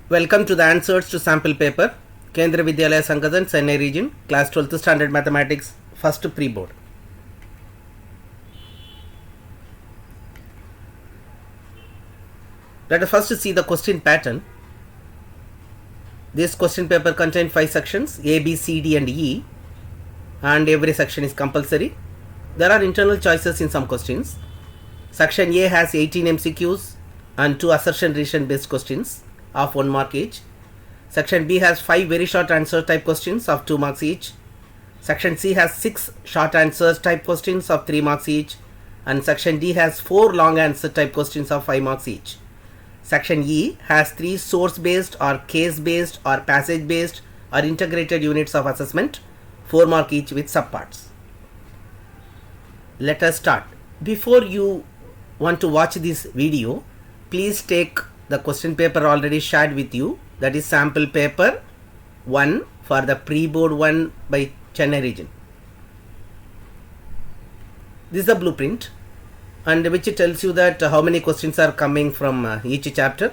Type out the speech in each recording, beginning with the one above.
Welcome to the answers to sample paper, Kendra Vidyalaya Sangadan, Chennai region, class 12th standard mathematics, first pre-board. Let us first see the question pattern. This question paper contains 5 sections, A, B, C, D and E, and every section is compulsory. There are internal choices in some questions. Section A has 18 MCQs and 2 assertion reason based questions of 1 mark each. Section B has 5 very short answer type questions of 2 marks each. Section C has 6 short answers type questions of 3 marks each, and section D has 4 long answer type questions of 5 marks each. Section E has 3 source based or case based or passage based or integrated units of assessment, 4 mark each with subparts. Let us start. Before you want to watch this video, please take the question paper already shared with you, that is sample paper 1 for the pre-board 1 by Chennai region. This is the blueprint, and which tells you that how many questions are coming from each chapter.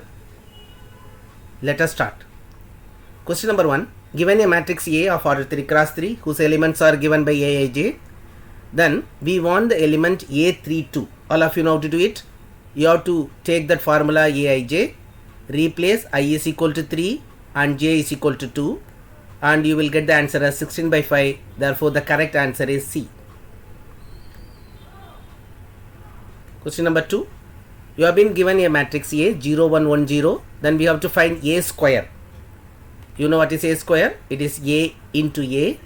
Let us start. Question number 1. Given a matrix A of order 3 cross 3 whose elements are given by Aij, then we want the element A32. All of you know how to do it. You have to take that formula Aij, replace I is equal to 3 and J is equal to 2, and you will get the answer as 16 by 5. Therefore, the correct answer is C. Question number 2. You have been given a matrix A 0 1 1 0. Then we have to find A square. You know what is A square? It is A into A,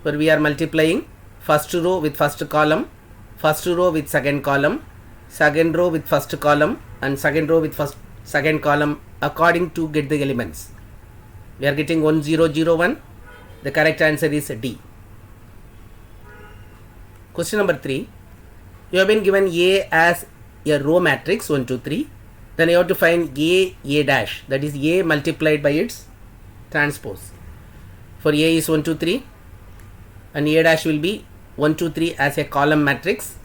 where we are multiplying first row with first column, first row with second column, second row with first column, and second row with second column according to get the elements. We are getting 1 0 0 1. The correct answer is D. Question number 3. You have been given A as a row matrix 1 2 3. Then you have to find A dash, that is A multiplied by its transpose. For A is 1 2 3 and A dash will be 1 2 3 as a column matrix.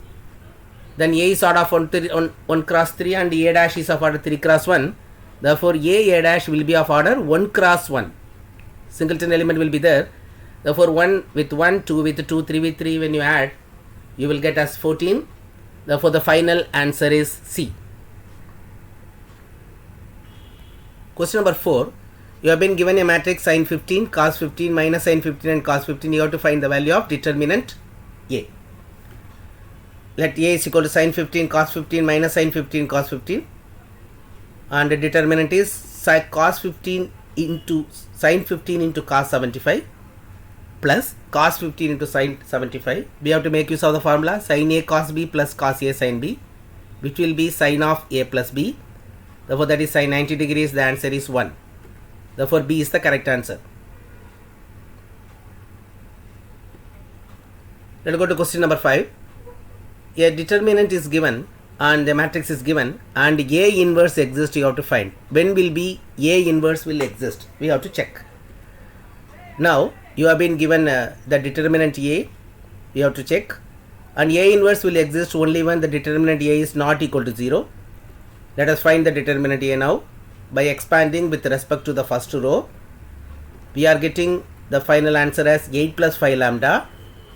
Then A is order of 1 cross 3 and A dash is of order 3 cross 1. Therefore, A dash will be of order 1 cross 1. Singleton element will be there. Therefore, 1 with 1, 2 with 2, 3 with 3, when you add, you will get as 14. Therefore, the final answer is C. Question number 4. You have been given a matrix sin 15, cos 15, minus sin 15 and cos 15. You have to find the value of determinant A. Let A is equal to sin 15, cos 15, minus sin 15, cos 15. And the determinant is cos 15 into sin 15 into cos 75 plus cos 15 into sin 75. We have to make use of the formula sin A cos B plus cos A sin B, which will be sin of A plus B. Therefore, that is sin 90 degrees. The answer is 1. Therefore, B is the correct answer. Let us go to question number 5. A determinant is given and the matrix is given and A inverse exists. You have to find when will be A inverse will exist. We have to check. Now you have been given the determinant A. You have to check, and A inverse will exist only when the determinant A is not equal to 0. Let us find the determinant A now by expanding with respect to the first row. We are getting the final answer as 8 plus 5 lambda.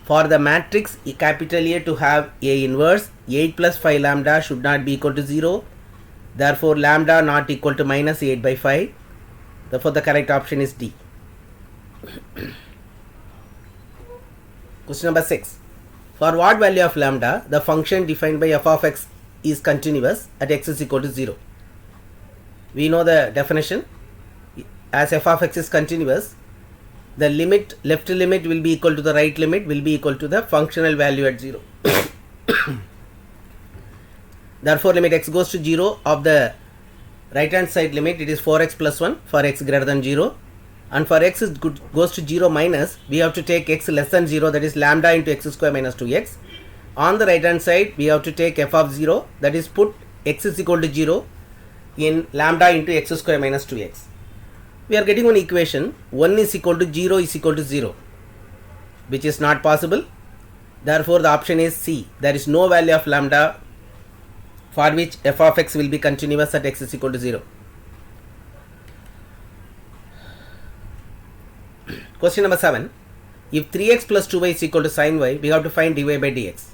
For the matrix capital A to have A inverse, 8 plus 5 lambda should not be equal to 0. Therefore, lambda not equal to minus 8 by 5. Therefore, the correct option is D. Question number 6. For what value of lambda the function defined by f of x is continuous at x is equal to 0? We know the definition. As f of x is continuous, the limit, left limit will be equal to the right limit will be equal to the functional value at 0. Therefore, limit x goes to 0 of the right hand side limit, it is 4x plus 1 for x greater than 0, and for x goes to 0 minus, we have to take x less than 0, that is lambda into x square minus 2x. On the right hand side, we have to take f of 0, that is put x is equal to 0 in lambda into x square minus 2x. We are getting one equation 1 is equal to 0 is equal to 0, which is not possible. Therefore, the option is C. There is no value of lambda for which f of x will be continuous at x is equal to 0. Question number 7. If 3x plus 2y is equal to sin y, we have to find dy by dx.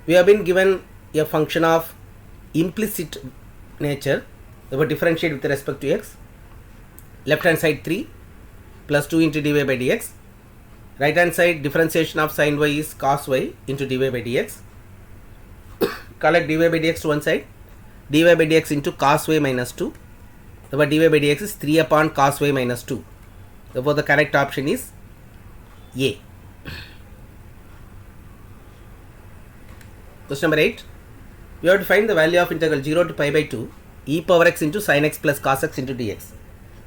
We have been given a function of implicit nature. We will differentiate with respect to x. Left hand side 3 plus 2 into dy by dx. Right hand side differentiation of sin y is cos y into dy by dx. Collect dy by dx to one side. Dy by dx into cos y minus 2. Therefore dy by dx is 3 upon cos y minus 2. Therefore the correct option is A. Question number 8. We have to find the value of integral 0 to pi by 2 e power x into sin x plus cos x into dx.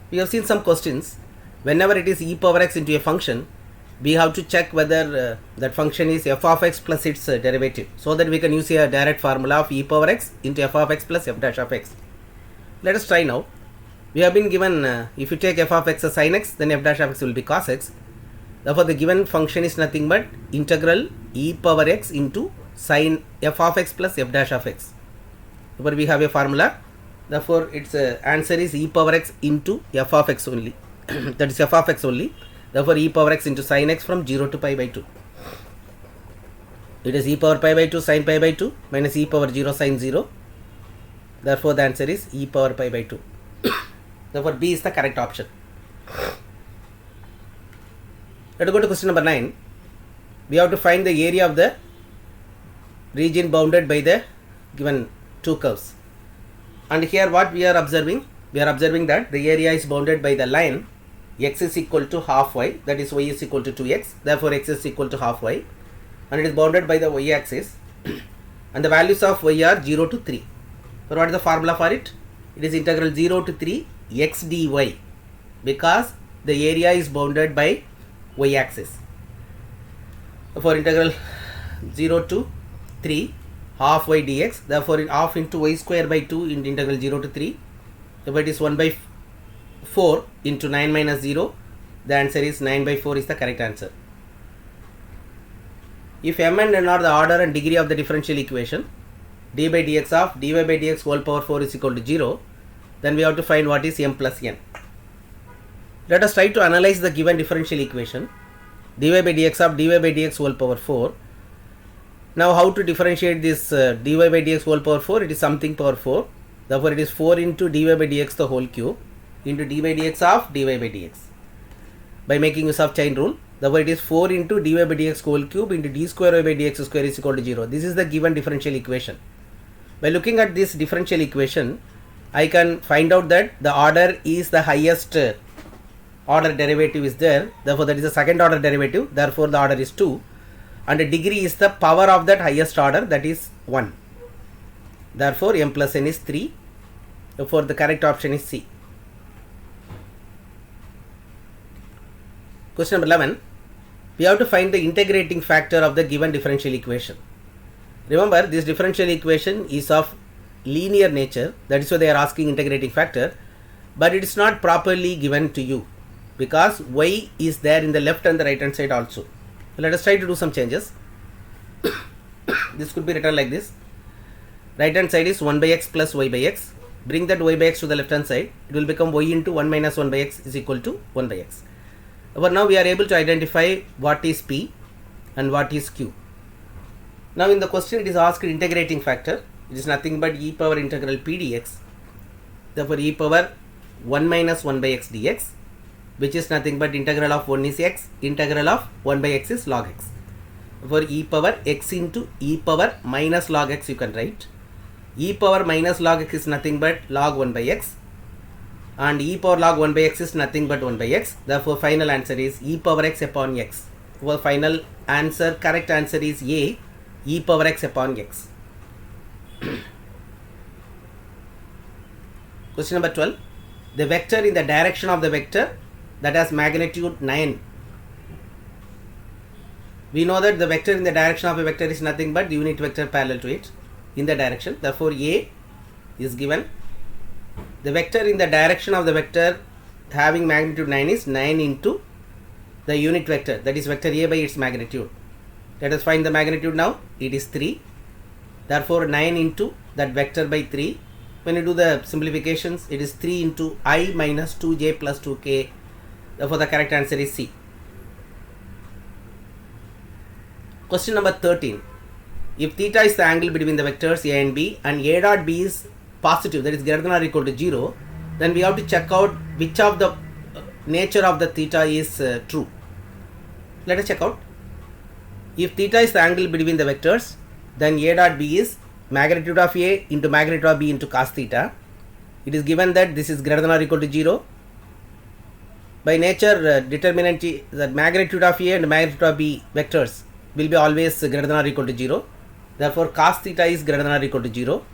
We have seen some questions. Whenever it is e power x into a function, we have to check whether that function is f of x plus its derivative, so that we can use a direct formula of e power x into f of x plus f dash of x. Let us try now. We have been given if you take f of x as sin x, then f dash of x will be cos x. Therefore the given function is nothing but integral e power x into sin f of x plus f dash of x. Therefore we have a formula. Therefore its answer is e power x into f of x only. That is f of x only. Therefore e power x into sin x from 0 to pi by 2. It is e power pi by 2 sin pi by 2 minus e power 0 sin 0. Therefore the answer is e power pi by 2. Therefore B is the correct option. Let us go to question number 9. We have to find the area of the region bounded by the given two curves. And here what we are observing? We are observing that the area is bounded by the line x is equal to half y, that is y is equal to 2x, therefore x is equal to half y, and it is bounded by the y axis and the values of y are 0 to 3. So what is the formula for it? It is integral 0 to 3 x dy, because the area is bounded by y axis. For integral 0 to 3 half y dx, therefore half into y square by 2 in integral 0 to 3. So it is 1 by 4 into 9 minus 0. The answer is 9 by 4 is the correct answer. If m and n are the order and degree of the differential equation, d by dx of dy by dx whole power 4 is equal to 0, then we have to find what is m plus n. Let us try to analyze the given differential equation dy by dx of dy by dx whole power 4. Now how to differentiate this dy by dx whole power 4? It is something power 4. Therefore it is 4 into dy by dx the whole cube into d by dx of dy by dx. By making use of chain rule, therefore it is 4 into dy by dx whole cube into d square y by dx square is equal to 0. This is the given differential equation. By looking at this differential equation, I can find out that the order is the highest order derivative is there. Therefore that is the second order derivative. Therefore the order is 2. And the degree is the power of that highest order, that is 1. Therefore m plus n is 3. Therefore the correct option is C. Question number 11. We have to find the integrating factor of the given differential equation. Remember, this differential equation is of linear nature. That is why they are asking integrating factor. But it is not properly given to you, because y is there in the left and the right hand side also. So let us try to do some changes. This could be written like this. Right hand side is 1 by x plus y by x. Bring that y by x to the left hand side. It will become y into 1 minus 1 by x is equal to 1 by x. But now we are able to identify what is p and what is q. Now in the question it is asked integrating factor. It is nothing but e power integral p dx. Therefore e power 1 minus 1 by x dx, which is nothing but integral of 1 is x, integral of 1 by x is log x. For e power x into e power minus log x you can write. E power minus log x is nothing but log 1 by x, and e power log 1 by x is nothing but 1 by x. Therefore final answer is e power x upon x. For final answer, correct answer is A, e power x upon x. Question number 12. The vector in the direction of the vector that has magnitude 9. We know that the vector in the direction of a vector is nothing but the unit vector parallel to it in the direction. Therefore A is given. The vector in the direction of the vector having magnitude 9 is 9 into the unit vector, that is vector A by its magnitude. Let us find the magnitude now. It is 3. Therefore 9 into that vector by 3. When you do the simplifications, it is 3 into I minus 2j plus 2k Therefore the correct answer is C. Question number 13. If theta is the angle between the vectors A and B and A dot B is positive, that is greater than or equal to 0, then we have to check out which of the nature of the theta is true. Let us check out. If theta is the angle between the vectors, then A dot B is magnitude of A into magnitude of B into cos theta. It is given that this is greater than or equal to 0. By nature, determinant the magnitude of A and magnitude of B vectors will be always greater than or equal to 0. Therefore, cos theta is greater than or equal to 0.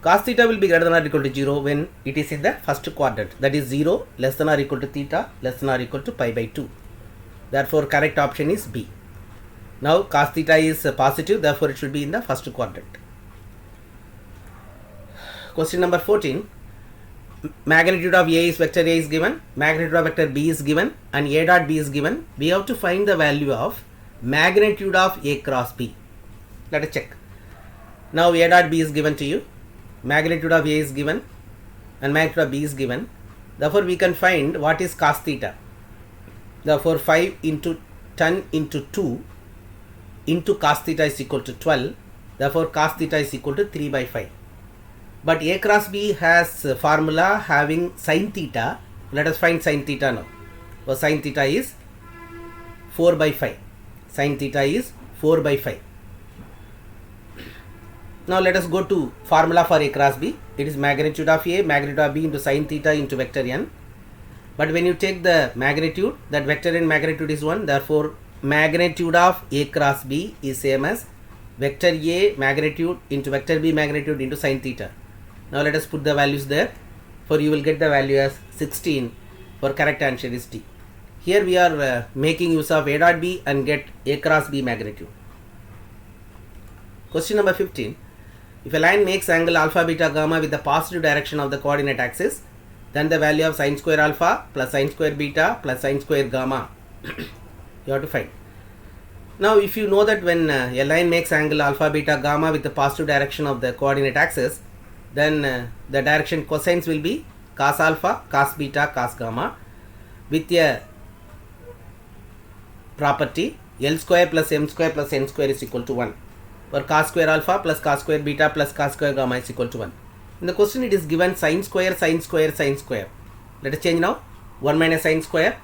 Cos theta will be greater than or equal to 0 when it is in the first quadrant, that is 0 less than or equal to theta less than or equal to pi by 2. Therefore, correct option is B. Now, cos theta is positive, therefore it should be in the first quadrant. Question number 14. Magnitude of A is vector A is given, magnitude of vector B is given, and A dot B is given. We have to find the value of magnitude of A cross B. Let us check. Now A dot B is given to you, magnitude of A is given, and magnitude of B is given. Therefore, we can find what is cos theta. Therefore, 5 into 10 into 2 into cos theta is equal to 12. Therefore, cos theta is equal to 3 by 5. But A cross B has a formula having sin theta. Let us find sin theta now. So, sin theta is 4 by 5. Sin theta is 4 by 5. Now, let us go to formula for A cross B. It is magnitude of A, magnitude of B into sin theta into vector n. But when you take the magnitude, that vector n magnitude is 1. Therefore, magnitude of A cross B is same as vector A magnitude into vector B magnitude into sin theta. Now, let us put the values there. For you will get the value as 16. For correct answer is D. Here we are making use of A dot B and get A cross B magnitude. Question number 15. If a line makes angle alpha beta gamma with the positive direction of the coordinate axis, then the value of sin square alpha plus sin square beta plus sin square gamma you have to find. Now, if you know that when a line makes angle alpha beta gamma with the positive direction of the coordinate axis, then the direction cosines will be cos alpha, cos beta, cos gamma with a property L square plus m square plus n square is equal to 1. For cos square alpha plus cos square beta plus cos square gamma is equal to 1. In the question it is given sin square, sin square, sin square. Let us change now. 1 minus sin square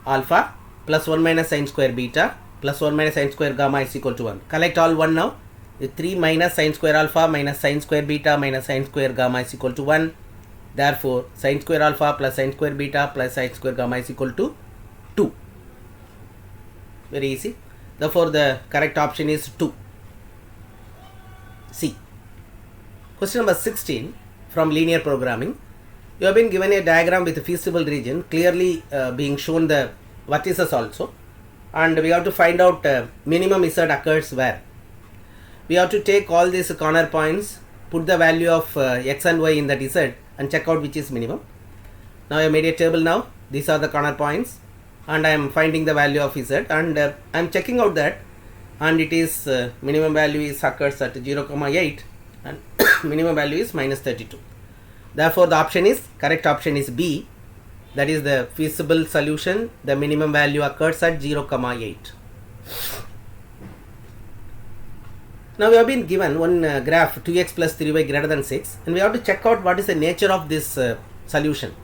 alpha plus 1 minus sin square beta plus 1 minus sin square gamma is equal to 1. Collect all 1 now. 3 minus sin square alpha minus sin square beta minus sin square gamma is equal to 1. Therefore, sin square alpha plus sin square beta plus sin square gamma is equal to 2. Very easy. Therefore, the correct option is 2. C. Question number 16 from linear programming. You have been given a diagram with a feasible region clearly being shown the vertices also, and we have to find out minimum Z occurs where. We have to take all these corner points, put the value of x and y in that Z and check out which is minimum. Now I made a table now. These are the corner points and I am finding the value of Z, and I am checking out that, and it is minimum value is occurs at 0,8 and minimum value is minus 32. Therefore, the option is correct option is B, that is the feasible solution. The minimum value occurs at 0,8. Now we have been given one graph 2x plus 3y greater than 6, and we have to check out what is the nature of this solution.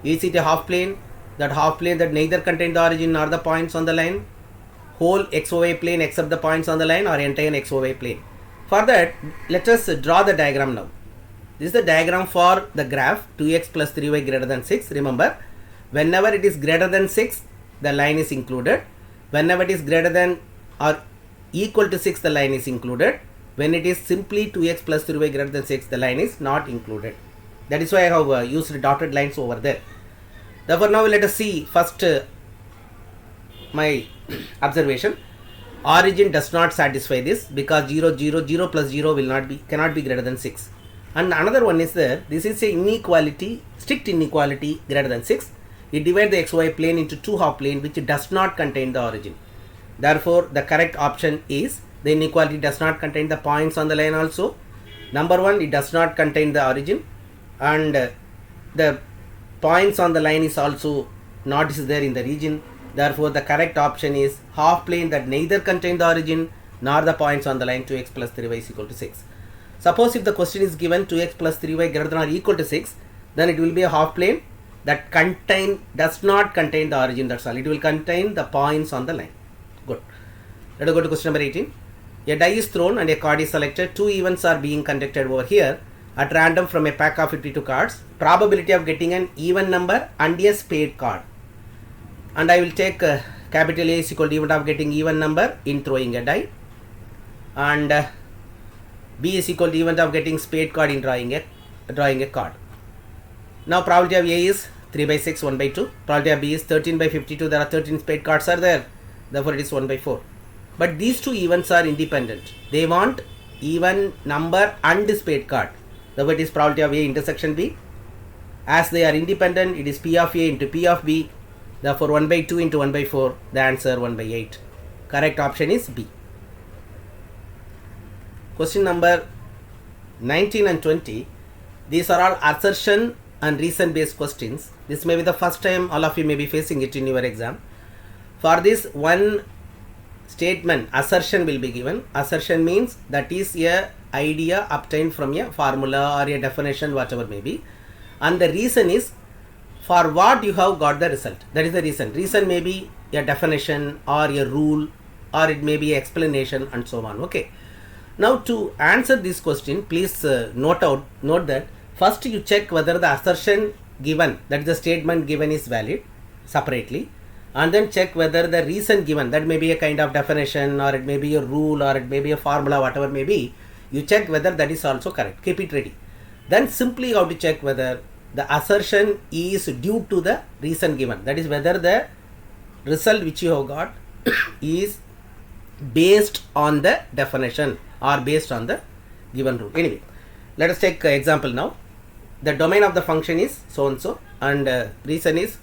Is it a half plane? That half plane that neither contain the origin nor the points on the line, whole xy plane except the points on the line, or entire xy plane. For that, let us draw the diagram now. This is the diagram for the graph 2x plus 3y greater than 6. Remember, whenever it is greater than 6, the line is included. Whenever it is greater than or equal to 6, the line is included. When it is simply 2x plus 3y greater than 6, the line is not included. That is why I have used dotted lines over there. Therefore, now let us see first my observation. Origin does not satisfy this because 0 plus 0 cannot be greater than 6. And another one is there. This is a inequality, strict inequality greater than 6. It divides the xy plane into two half plane which does not contain the origin. Therefore, the correct option is the inequality does not contain the points on the line also. Number 1, it does not contain the origin, and the points on the line is also not is there in the region. Therefore, the correct option is half plane that neither contain the origin nor the points on the line 2x plus 3y is equal to 6. Suppose if the question is given 2x plus 3y greater than or equal to 6, then it will be a half plane that does not contain the origin, that's all. It will contain the points on the line. Good. Let us go to question number 18. A die is thrown and a card is selected. Two events are being conducted over here at random from a pack of 52 cards. Probability of getting an even number and a spade card. And I will take capital A is equal to event of getting even number in throwing a die. And B is equal to event of getting spade card in drawing a card. Now probability of A is 3 by 6, 1 by 2. Probability of B is 13 by 52. There are 13 spade cards are there. Therefore it is 1 by 4. But these two events are independent. They want even number and spade card. Therefore it is probability of A intersection B. As they are independent, it is P of A into P of B. Therefore 1 by 2 into 1 by 4. The answer 1 by 8. Correct option is B. Question number 19 and 20. These are all assertion and reason based questions. This may be the first time all of you may be facing it in your exam. For this, one statement assertion will be given. Assertion means that is a idea obtained from a formula or a definition, whatever may be. And the reason is for what you have got the result. That is the reason. Reason may be a definition or a rule, or it may be an explanation and so on. Okay. Now to answer this question, please note that first you check whether the assertion given, that is the statement given, is valid separately, and then check whether the reason given, that may be a kind of definition or it may be a rule or it may be a formula, whatever may be, you check whether that is also correct. Keep it ready. Then simply you have to check whether the assertion is due to the reason given, that is whether the result which you have got is based on the definition or based on the given rule. Anyway, let us take example now. The domain of the function is so and so, and reason is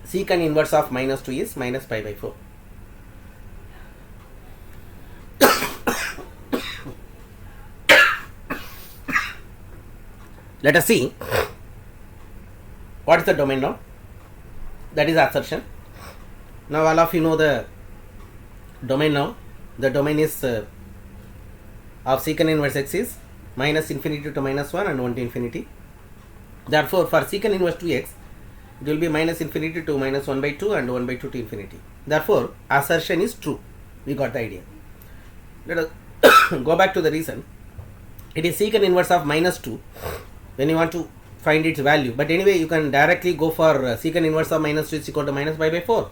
secant inverse of minus 2 is minus pi by 4. Let us see what is the domain now. That is assertion. Now all of you know the domain now. The domain is of secant inverse x is minus infinity to minus 1 and 1 to infinity. Therefore for secant inverse 2x, it will be minus infinity to minus 1 by 2 and 1 by 2 to infinity. Therefore assertion is true. We got the idea. Let us go back to the reason. It is secant inverse of minus 2 when you want to find its value. But anyway, you can directly go for secant inverse of minus 2 is equal to minus pi by 4.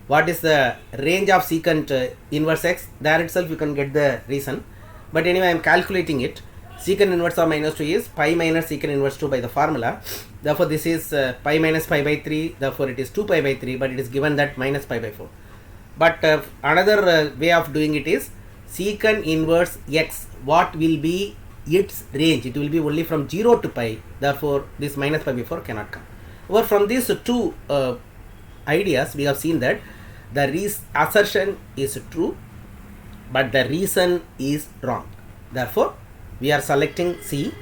What is the range of secant inverse x? There itself you can get the reason. But anyway, I am calculating it. Secant inverse of minus 2 is pi minus secant inverse 2 by the formula. Therefore this is pi minus pi by 3. Therefore it is 2 pi by 3, but it is given that minus pi by 4. But another way of doing it is secant inverse x, what will be its range? It will be only from 0 to pi. Therefore this minus pi by 4 cannot come. Or from these two ideas, we have seen that the assertion is true, but the reason is wrong. Therefore we are selecting C.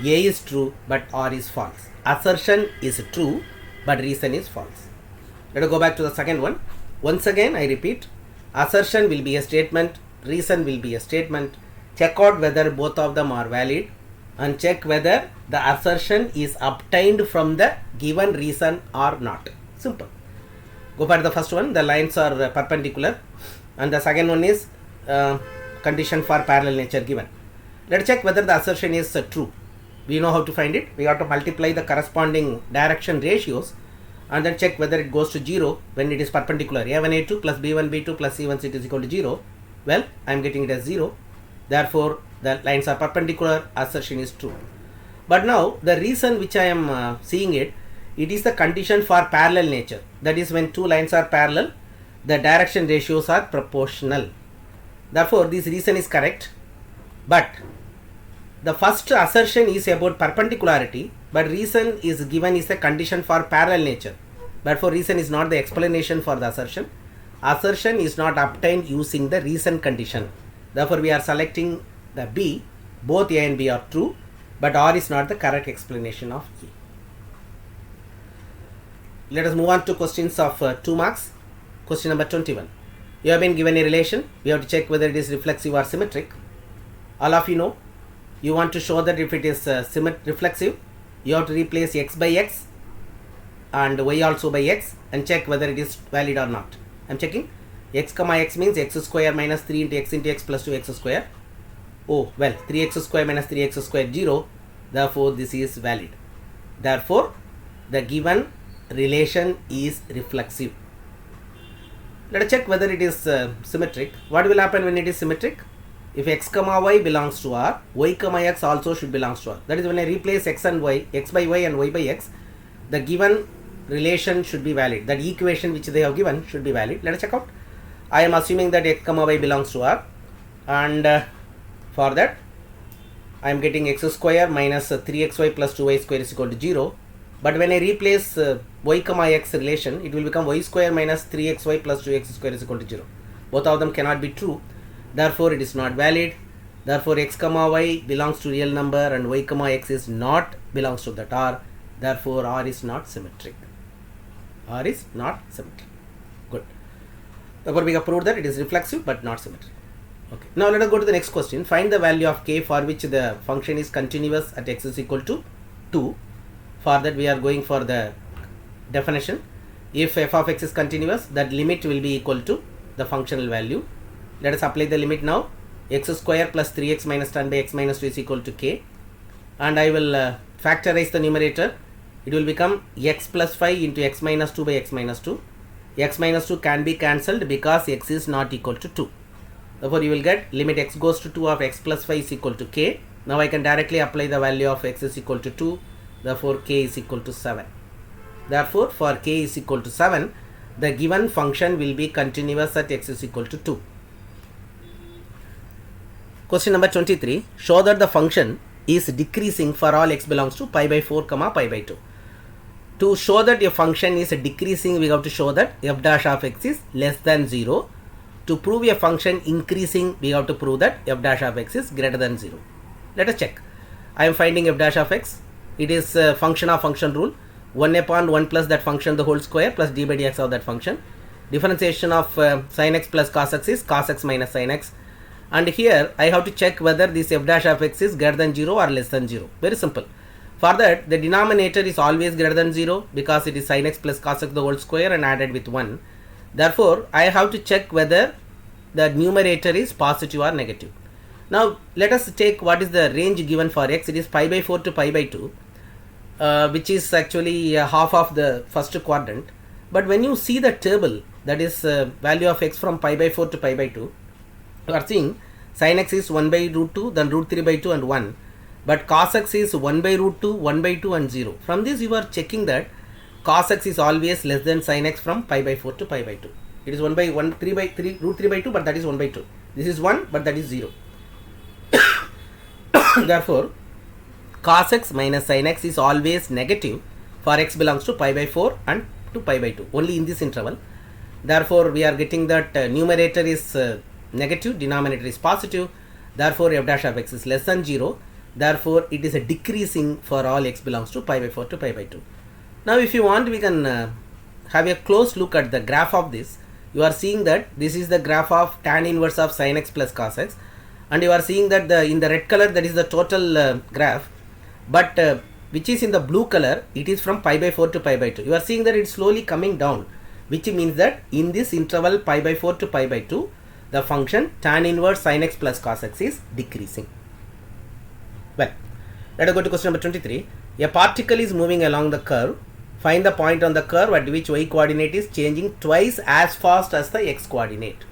A is true but R is false. Assertion is true but reason is false. Let us go back to the second one. Once again I repeat, assertion will be a statement, reason will be a statement. Check out whether both of them are valid and check whether the assertion is obtained from the given reason or not. Simple. Go for the first one. The lines are perpendicular, and the second one is condition for parallel nature given. Let's check whether the assertion is true. We know how to find it. We have to multiply the corresponding direction ratios and then check whether it goes to 0 when it is perpendicular. A1 A2 plus B1 B2 plus C1 C2 is equal to 0. Well, I am getting it as 0. Therefore the lines are perpendicular. Assertion is true. But now the reason which I am seeing it is the condition for parallel nature. That is, when two lines are parallel, the direction ratios are proportional. Therefore this reason is correct. But the first assertion is about perpendicularity, but reason is given is a condition for parallel nature. Therefore reason is not the explanation for the assertion. Assertion is not obtained using the reason condition. Therefore we are selecting the B. Both A and B are true, but R is not the correct explanation of E. let us move on to questions of 2 marks. Question number 21. You have been given a relation. We have to check whether it is reflexive or symmetric. All of you know, you want to show that if it is reflexive, you have to replace x by x and y also by x and check whether it is valid or not. I am checking. X comma x means x square minus 3 into x plus 2x square. Oh, well, 3x square minus 3x square 0. Therefore, this is valid. Therefore, the given relation is reflexive. Let us check whether it is symmetric. What will happen when it is symmetric? If x comma y belongs to R, y comma x also should belongs to R. That is when I replace x and y, x by y and y by x, the given relation should be valid. That equation which they have given should be valid. Let us check out. I am assuming that x comma y belongs to R, and for that I am getting x square minus 3xy plus 2y square is equal to 0. But when I replace y comma x relation, it will become y square minus 3xy plus 2x square is equal to 0. Both of them cannot be true. Therefore, it is not valid. Therefore, x comma y belongs to real number and y comma x is not belongs to that R. Therefore, R is not symmetric. R is not symmetric. Good. Therefore, we have proved that it is reflexive but not symmetric. Okay. Now, let us go to the next question. Find the value of k for which the function is continuous at x is equal to 2. For that, we are going for the definition. If f of x is continuous, that limit will be equal to the functional value. Let us apply the limit now. X square plus 3x minus 10 by x minus 2 is equal to k. And I will factorize the numerator. It will become x plus 5 into x minus 2 by x minus 2. X minus 2 can be cancelled because x is not equal to 2. Therefore, you will get limit x goes to 2 of x plus 5 is equal to k. Now, I can directly apply the value of x is equal to 2. Therefore, k is equal to 7. Therefore, for k is equal to 7, the given function will be continuous at x is equal to 2. Question number 23. Show that the function is decreasing for all x belongs to pi by 4 comma pi by 2. To show that a function is decreasing, we have to show that f dash of x is less than 0. To prove a function increasing, we have to prove that f dash of x is greater than 0. Let us check. I am finding f dash of x. It is a function of function rule. 1 upon 1 plus that function the whole square plus d by dx of that function. Differentiation of sin x plus cos x is cos x minus sin x. And here I have to check whether this f dash of x is greater than 0 or less than 0. Very simple. For that, the denominator is always greater than 0 because it is sin x plus cos x the whole square and added with 1. Therefore, I have to check whether the numerator is positive or negative. Now, let us take what is the range given for x. It is pi by 4 to pi by 2, which is actually half of the first quadrant. But when you see the table, that is value of x from pi by 4 to pi by 2, you are seeing sin x is 1 by root 2, then root 3 by 2 and 1. But cos x is 1 by root 2, 1 by 2 and 0. From this, you are checking that cos x is always less than sin x from pi by 4 to pi by 2. It is 1 by 1, 3 by 3, root 3 by 2, but that is 1 by 2. This is 1, but that is 0. Therefore, cos x minus sin x is always negative for x belongs to pi by 4 and to pi by 2, only in this interval. Therefore, we are getting that numerator is negative, denominator is positive. Therefore, f dash of x is less than 0. Therefore, it is a decreasing for all x belongs to pi by 4 to pi by 2. Now, if you want, we can have a close look at the graph of this. You are seeing that this is the graph of tan inverse of sin x plus cos x, and you are seeing that in the red color that is the total graph, but which is in the blue color, it is from pi by 4 to pi by 2. You are seeing that it is slowly coming down, which means that in this interval pi by 4 to pi by 2, the function tan inverse sin x plus cos x is decreasing. Well, let us go to question number 23. A particle is moving along the curve. Find the point on the curve at which y coordinate is changing twice as fast as the x coordinate.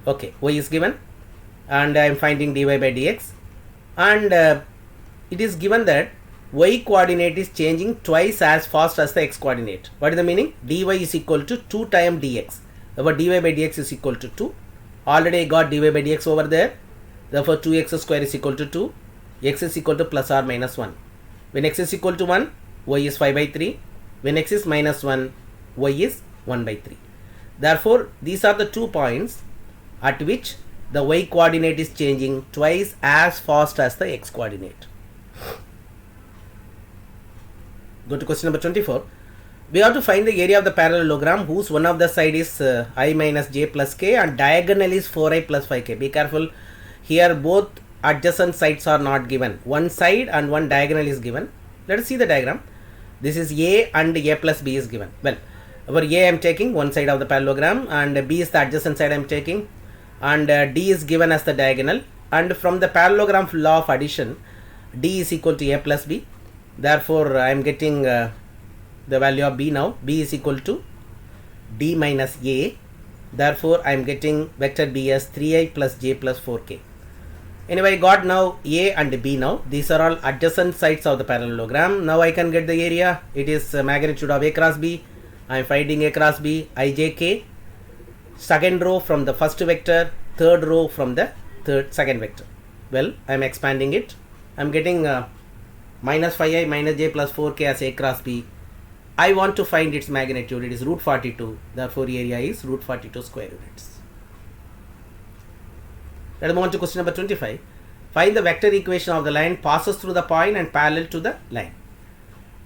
Okay, y is given and I am finding dy by dx, and it is given that y coordinate is changing twice as fast as the x coordinate. What is the meaning? Dy is equal to 2 times dx. Therefore, dy by dx is equal to 2. Already I got dy by dx over there. Therefore, 2x square is equal to 2. X is equal to plus or minus 1. When x is equal to 1, y is 5 by 3. When x is minus 1, y is 1 by 3. Therefore, these are the 2 points at which the y coordinate is changing twice as fast as the x coordinate. Go to question number 24. We have to find the area of the parallelogram whose one of the side is I minus j plus k and diagonal is 4i plus 5k. Be careful, here both adjacent sides are not given. One side and one diagonal is given. Let us see the diagram. This is a and a plus b is given. Well, over a I am taking one side of the parallelogram and b is the adjacent side I am taking, and d is given as the diagonal, and from the parallelogram law of addition d is equal to a plus b. Therefore I am getting the value of b now. B is equal to d minus a. Therefore I am getting vector b as 3i plus j plus 4k. Anyway, I got now a and b now. These are all adjacent sides of the parallelogram. Now I can get the area. It is magnitude of a cross b. I am finding a cross b, ijk. Second row from the first vector, third row from the second vector. Well, I am expanding it. I am getting minus 5i minus j plus 4k as a cross b. I want to find its magnitude. It is root 42. Therefore, area is root 42 square units. Let us move on to question number 25. Find the vector equation of the line passes through the point and parallel to the line.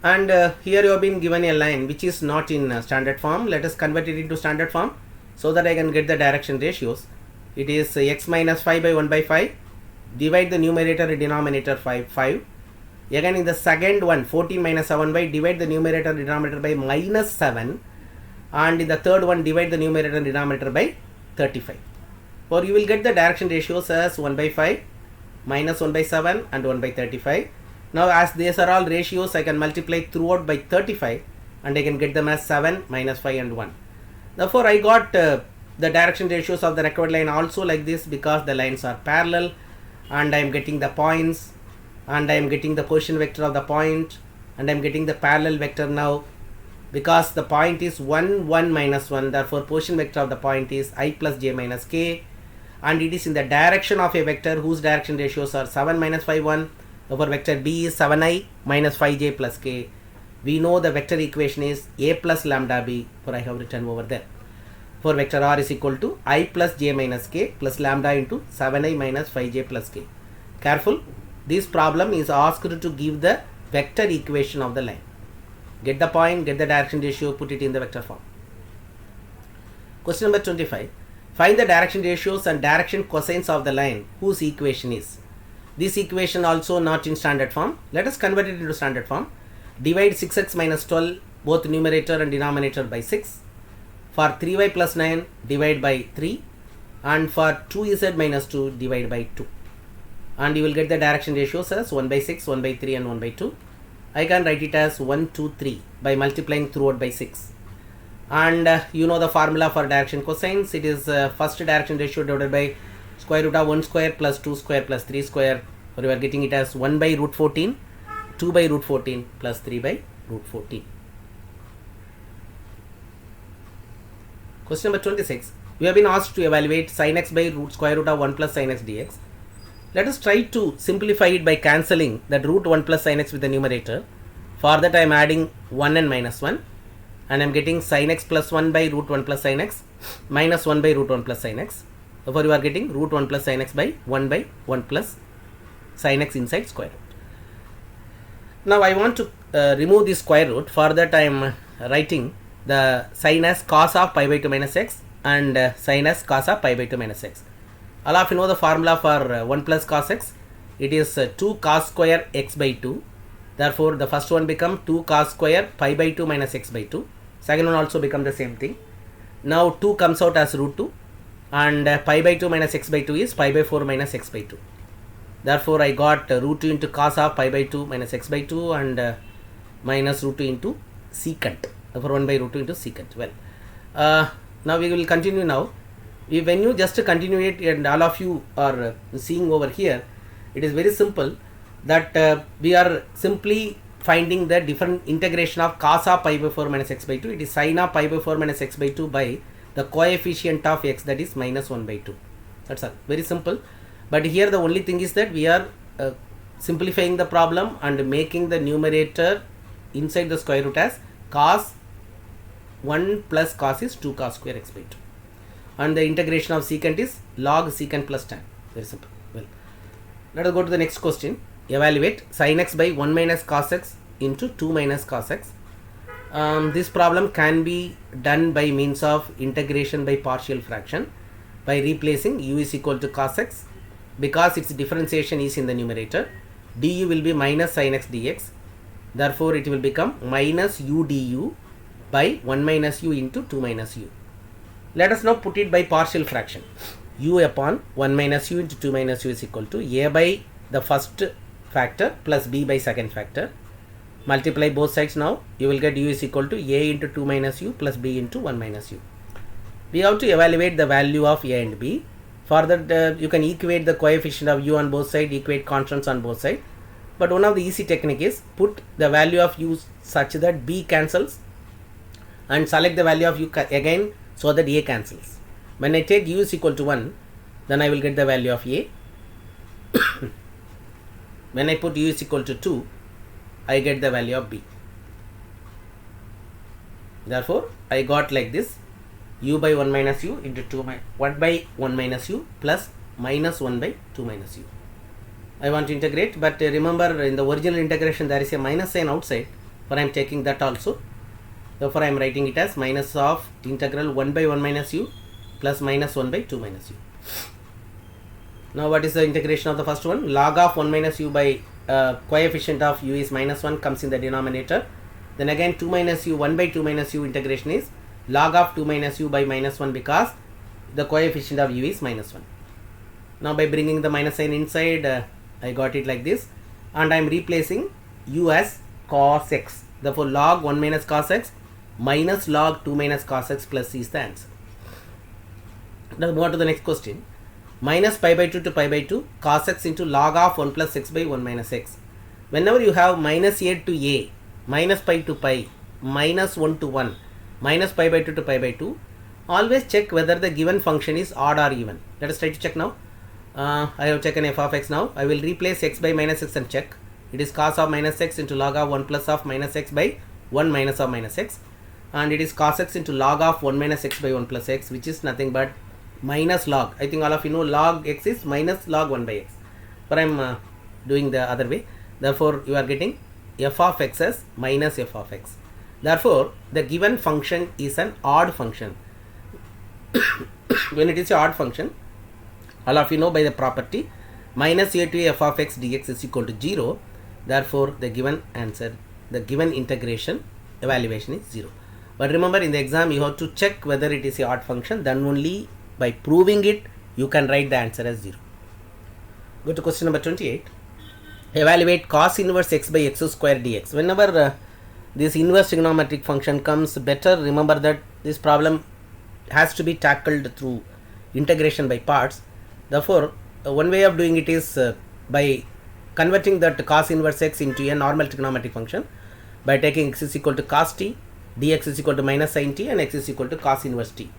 And here you have been given a line which is not in standard form. Let us convert it into standard form so that I can get the direction ratios. It is x minus 5 by 1 by 5. Divide the numerator and denominator 5. Again in the second one, 14 minus 7 by, divide the numerator and denominator by minus 7. And in the third one, divide the numerator and denominator by 35. Or you will get the direction ratios as 1 by 5, minus 1 by 7 and 1 by 35. Now as these are all ratios, I can multiply throughout by 35 and I can get them as 7, minus 5 and 1. Therefore I got the direction ratios of the required line also like this, because the lines are parallel and I am getting the points and I am getting the position vector of the point and I am getting the parallel vector now. Because the point is 1, 1 minus 1, therefore position vector of the point is I plus j minus k, and it is in the direction of a vector whose direction ratios are 7, minus 5, 1. Therefore vector b is 7i minus 5j plus k. We know the vector equation is a plus lambda b, for I have written over there. For vector r is equal to I plus j minus k plus lambda into 7i minus 5j plus k. Careful, this problem is asked to give the vector equation of the line. Get the point, get the direction ratio, put it in the vector form. Question number 25. Find the direction ratios and direction cosines of the line whose equation is. This equation also not in standard form. Let us convert it into standard form. Divide 6x minus 12, both numerator and denominator, by 6. For 3y plus 9, divide by 3. And for 2z minus 2, divide by 2. And you will get the direction ratios as 1 by 6, 1 by 3 and 1 by 2. I can write it as 1, 2, 3 by multiplying throughout by 6. And you know the formula for direction cosines. It is first direction ratio divided by square root of 1 square plus 2 square plus 3 square, or you are getting it as 1 by root 14, 2 by root 14 plus 3 by root 14. Question number 26. We have been asked to evaluate sin x by square root of 1 plus sin x dx. Let us try to simplify it by cancelling that root 1 plus sin x with the numerator. For that I am adding 1 and minus 1. And I am getting sin x plus 1 by root 1 plus sin x minus 1 by root 1 plus sin x. Therefore, you are getting root 1 plus sin x by 1 plus sin x inside square root. Now, I want to remove this square root. For that, I am writing the sin as cos of pi by 2 minus x and sin as cos of pi by 2 minus x. All of you know the formula for 1 plus cos x. It is 2 cos square x by 2. Therefore, the first one become 2 cos square pi by 2 minus x by 2. Second one also become the same thing. Now 2 comes out as root 2 and pi by 2 minus x by 2 is pi by 4 minus x by 2. Therefore, I got root 2 into cos of pi by 2 minus x by 2 and minus root 2 into secant. Therefore, 1 by root 2 into secant. Well, now we will continue now. When you just continue it, and all of you are seeing over here, it is very simple that we are simply finding the different integration of cos of pi by 4 minus x by 2. It is sin of pi by 4 minus x by 2 by the coefficient of x, that is minus 1 by 2. That's all. Very simple. But here the only thing is that we are simplifying the problem and making the numerator inside the square root as cos 1 plus cos is 2 cos square x by 2. And the integration of secant is log secant plus tan. Very simple. Well, let us go to the next question. Evaluate sin x by 1 minus cos x into 2 minus cos x. This problem can be done by means of integration by partial fraction by replacing u is equal to cos x, because its differentiation is in the numerator. Du will be minus sin x dx, therefore it will become minus u du by 1 minus u into 2 minus u. Let us now put it by partial fraction. U upon 1 minus u into 2 minus u is equal to a by the first factor plus b by second factor. Multiply both sides now, you will get u is equal to a into 2 minus u plus b into 1 minus u. We have to evaluate the value of a and b. For that you can equate the coefficient of u on both sides, equate constants on both sides. But one of the easy technique is put the value of u such that b cancels and select the value of u again so that a cancels. When I take u is equal to 1, then I will get the value of a. When I put u is equal to 2, I get the value of b. Therefore, I got like this, u by 1 minus u into 1 by 1 minus u plus minus 1 by 2 minus u. I want to integrate, but remember in the original integration there is a minus sign outside, but I am taking that also. Therefore, I am writing it as minus of integral 1 by 1 minus u plus minus 1 by 2 minus u. Now, what is the integration of the first one? Log of 1 minus u by coefficient of u is minus 1 comes in the denominator. Then again 2 minus u, 1 by 2 minus u integration is log of 2 minus u by minus 1 because the coefficient of u is minus 1. Now, by bringing the minus sign inside, I got it like this, and I am replacing u as cos x. Therefore, log 1 minus cos x minus log 2 minus cos x plus c is the answer. Now, move on to the next question. Minus pi by 2 to pi by 2 cos x into log of 1 plus x by 1 minus x. Whenever you have minus a to a, minus pi to pi, minus 1 to 1, minus pi by 2 to pi by 2, always check whether the given function is odd or even. Let us try to check now. I have taken f of x now. I will replace x by minus x and check. It is cos of minus x into log of 1 plus of minus x by 1 minus of minus x, and it is cos x into log of 1 minus x by 1 plus x, which is nothing but minus log. I think all of you know log x is minus log 1 by x, but I am doing the other way. Therefore, you are getting f of x as minus f of x. Therefore, the given function is an odd function. When it is an odd function, all of you know by the property minus a to a f of x dx is equal to 0. Therefore, the given answer, the given integration evaluation is 0. But remember, in the exam you have to check whether it is a odd function, then only by proving it you can write the answer as 0. Go to question number 28. Evaluate cos inverse x by x square dx. Whenever this inverse trigonometric function comes, better remember that this problem has to be tackled through integration by parts. Therefore, one way of doing it is by converting that cos inverse x into a normal trigonometric function by taking x is equal to cos t, dx is equal to minus sin t, and x is equal to cos inverse t.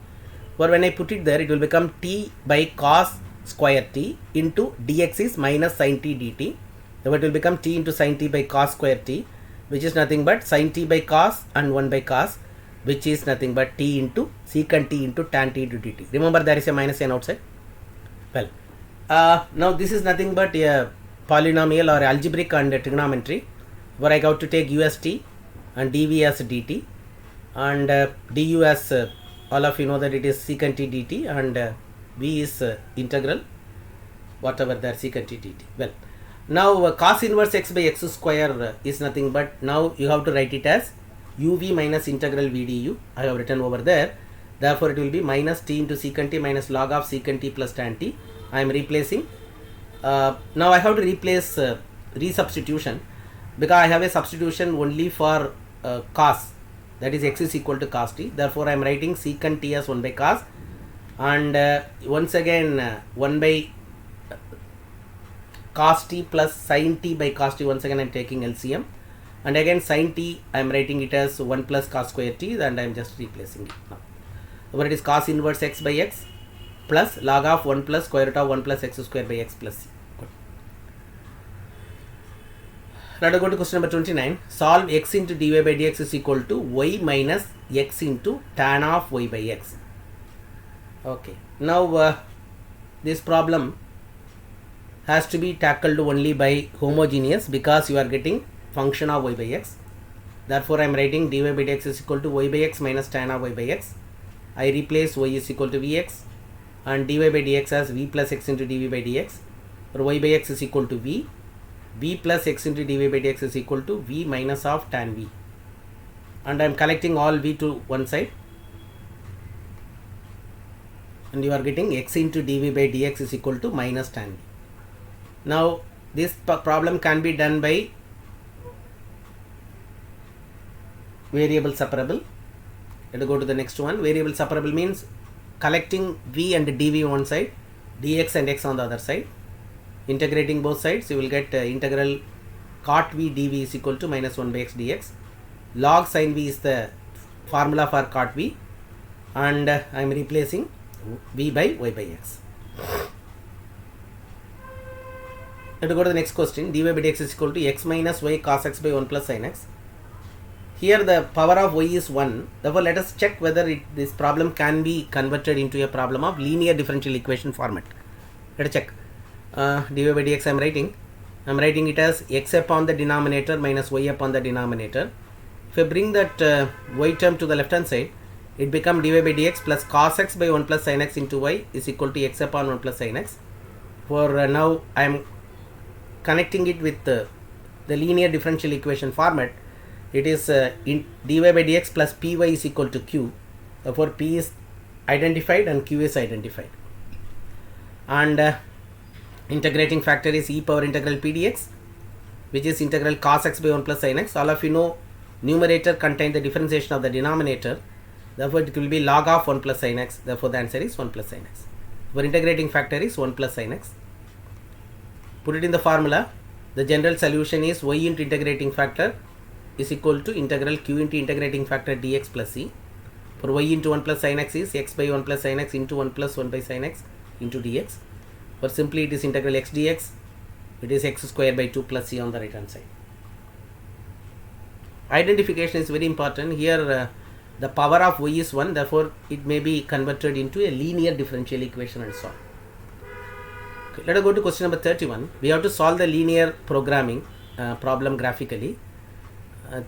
Or when I put it there, it will become t by cos square t into dx is minus sin t dt. Then it will become t into sin t by cos square t, which is nothing but sin t by cos and 1 by cos, which is nothing but t into secant t into tan t into dt. Remember, there is a minus sign outside. Well, now this is nothing but a polynomial or algebraic and trigonometry, where I got to take u as t and dv as dt, and du as all of you know that it is secant t dt, and v is integral whatever there secant t dt. Well, now cos inverse x by x square is nothing but, now you have to write it as uv minus integral v du. I have written over there. Therefore, it will be minus t into secant t minus log of secant t plus tan t. I am replacing. Now I have to replace resubstitution, because I have a substitution only for cos, that is x is equal to cos t. Therefore, I am writing secant t as 1 by cos, and once again 1 by cos t plus sin t by cos t. Once again I am taking LCM, and again sin t I am writing it as 1 plus cos square t, and I am just replacing it now. Where it is cos inverse x by x plus log of 1 plus square root of 1 plus x square by x plus c. Good. Let us go to question number 29. Solve x into dy by dx is equal to y minus x into tan of y by x. Okay. Now this problem has to be tackled only by homogeneous, because you are getting function of y by x. Therefore, I am writing dy by dx is equal to y by x minus tan of y by x. I replace y is equal to vx and dy by dx as v plus x into dv by dx, or y by x is equal to v plus x into dv by dx is equal to v minus of tan v, and I am collecting all v to one side, and you are getting x into dv by dx is equal to minus tan v. Now this problem can be done by variable separable. Let us go to the next one. Variable separable means collecting v and dv on one side, dx and x on the other side, integrating both sides. You will get integral cot v dv is equal to minus 1 by x dx. Log sin v is the formula for cot v, and I am replacing v by y by x. Let us go to the next question. Dy by dx is equal to x minus y cos x by 1 plus sin x. Here the power of y is 1. Therefore, let us check whether this problem can be converted into a problem of linear differential equation format. Let us check. Dy by dx I am writing it as x upon the denominator minus y upon the denominator. If I bring that y term to the left hand side, it becomes dy by dx plus cos x by 1 plus sin x into y is equal to x upon 1 plus sin x. For now I am connecting it with the linear differential equation format. It is in dy by dx plus py is equal to q. Therefore, p is identified and q is identified. And integrating factor is e power integral p dx, which is integral cos x by 1 plus sin x. All of you know numerator contains the differentiation of the denominator. Therefore, it will be log of 1 plus sin x. Therefore, the answer is 1 plus sin x. For integrating factor is 1 plus sin x. Put it in the formula. The general solution is y into integrating factor is equal to integral q into integrating factor dx plus c. For y into 1 plus sin x is x by 1 plus sin x into 1 plus 1 by sin x into dx. For simply it is integral x dx. It is x square by 2 plus c on the right hand side. Identification is very important. Here the power of y is 1. Therefore, it may be converted into a linear differential equation and so on. Okay, let us go to question number 31. We have to solve the linear programming problem graphically.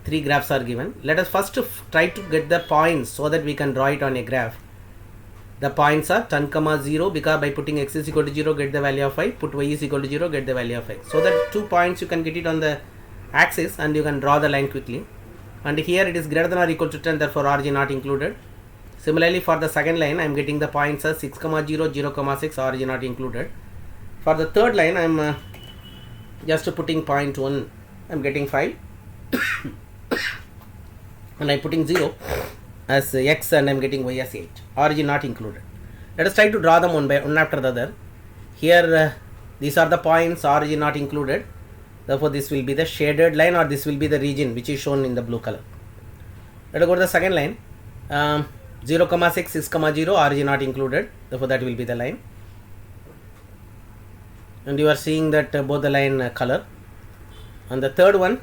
3 graphs are given. Let us first try to get the points so that we can draw it on a graph. The points are 10, 0, because by putting x is equal to 0 get the value of y, put y is equal to 0 get the value of x. So that 2 points you can get it on the axis and you can draw the line quickly. And here it is greater than or equal to 10, therefore origin not included. Similarly, for the second line I am getting the points as 6, 0, 0, 6, origin not included. For the third line I am just putting point 1, I am getting 5. And I am putting 0 as x and I am getting y as 8. Origin not included. Let us try to draw them one after the other. Here these are the points, origin not included. Therefore, this will be the shaded line or this will be the region which is shown in the blue color. Let us go to the second line. 0, 6, 6, 0, origin not included. Therefore, that will be the line. And you are seeing that both the line color. And the third one,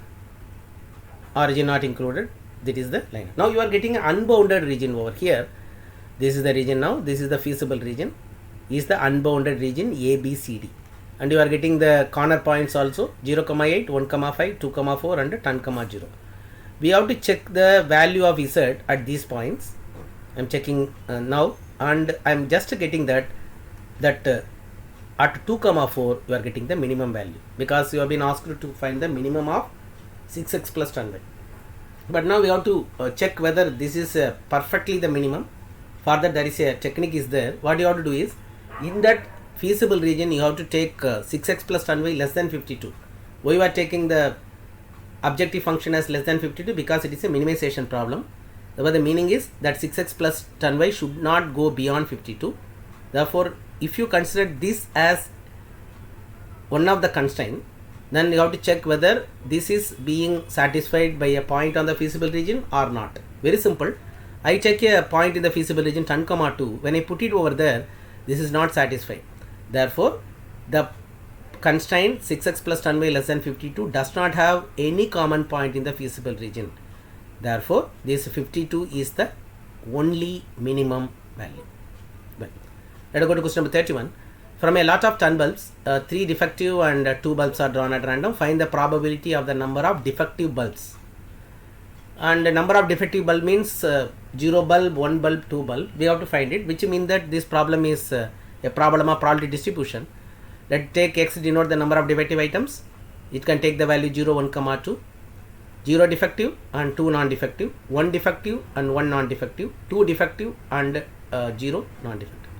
origin not included. That is the line. Now you are getting an unbounded region over here. This is the region now. This is the feasible region. Is the unbounded region A, B, C, D. And you are getting the corner points also 0, 8, 1, 5, 2, 4 and 10, 0. We have to check the value of Z at these points. I am checking now, and I am just getting that at 2, 4 you are getting the minimum value, because you have been asked to find the minimum of 6x plus 10y. But now we have to check whether this is perfectly the minimum. For that there is a technique is there. What you have to do is, in that feasible region you have to take 6x plus 10y less than 52. Why you are taking the objective function as less than 52? Because it is a minimization problem. Therefore, the meaning is that 6x plus 10y should not go beyond 52. Therefore, if you consider this as one of the constraints, then you have to check whether this is being satisfied by a point on the feasible region or not. Very simple. I check a point in the feasible region 10, 2. When I put it over there, this is not satisfied. Therefore, the constraint 6x plus 10y less than 52 does not have any common point in the feasible region. Therefore, this 52 is the only minimum value. Well, let us go to question number 31. From a lot of 10 bulbs, 3 defective and 2 bulbs are drawn at random. Find the probability of the number of defective bulbs. and the number of defective bulb means 0 bulb, 1 bulb, 2 bulb. We have to find it, which means that this problem is a problem of probability distribution. Let take x denote the number of defective items. It can take the value 0, 1, 2. 0 defective and 2 non-defective, 1 defective and 1 non-defective, 2 defective and 0 non-defective.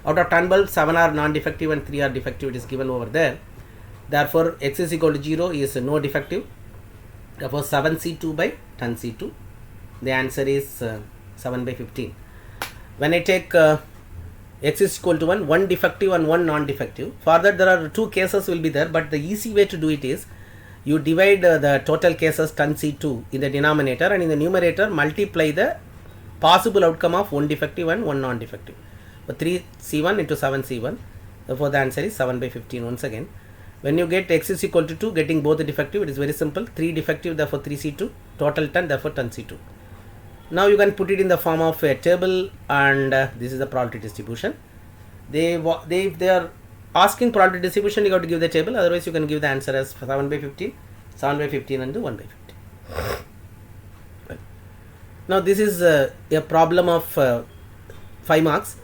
Out of 10 bulbs, 7 are non-defective and 3 are defective. It is given over there. Therefore, x is equal to 0 is no defective. Therefore, 7C2 by 10C2. The answer is 7 by 15. When I take x is equal to 1 defective and 1 non-defective. For that, there are 2 cases will be there, but the easy way to do it is you divide the total cases 10C2 in the denominator, and in the numerator multiply the possible outcome of 1 defective and 1 non-defective. So 3C1 into 7C1. Therefore, the answer is 7 by 15 once again. When you get x is equal to 2, getting both the defective, it is very simple. 3 defective, therefore 3C2, total 10, therefore 10C2. Now you can put it in the form of a table, and this is the probability distribution. If they are asking probability distribution, you have to give the table, otherwise you can give the answer as 7 by 15, 7 by 15 and 1 by 15. Now this is a problem of 5 marks.